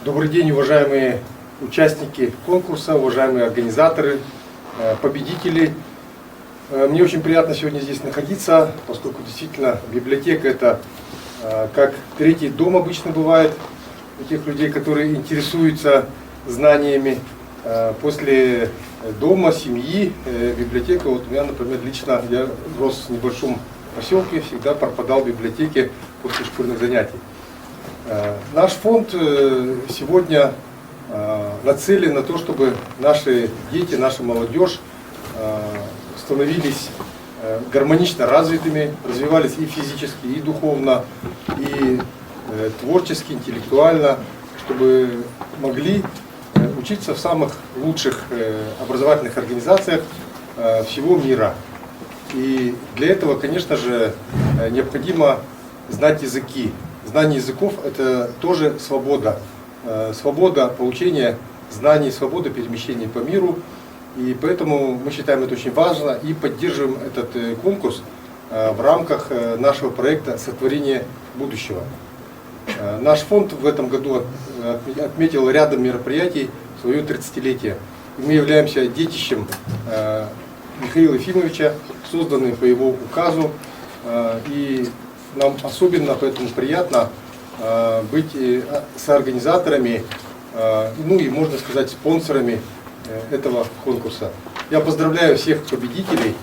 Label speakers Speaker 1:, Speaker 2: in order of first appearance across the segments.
Speaker 1: Добрый день, уважаемые участники конкурса, уважаемые организаторы, победители. Мне очень приятно сегодня здесь находиться, поскольку действительно библиотека — это как третий дом обычно бывает у тех людей, которые интересуются знаниями. После дома, семьи, библиотека, вот у меня, например, лично, я рос в небольшом поселке, всегда пропадал в библиотеке после школьных занятий. Наш фонд сегодня нацелен на то, чтобы наши дети, наша молодежь становились гармонично развитыми, развивались и физически, и духовно, и творчески, интеллектуально, чтобы могли учиться в самых лучших образовательных организациях всего мира. И для этого, конечно же, необходимо знать языки. Знание языков – это тоже свобода. Свобода получения знаний, свобода перемещения по миру. И поэтому мы считаем это очень важно и поддерживаем этот конкурс в рамках нашего проекта «Сотворение будущего». Наш фонд в этом году отметил рядом мероприятий свое 30-летие. Мы являемся детищем Михаила Ефимовича, созданным по его указу. И нам особенно поэтому приятно быть соорганизаторами, ну и, можно сказать, спонсорами этого конкурса. Я поздравляю всех победителей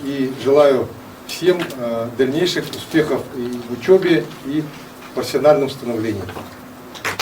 Speaker 1: и желаю всем дальнейших успехов и в учебе, и в профессиональном становлении.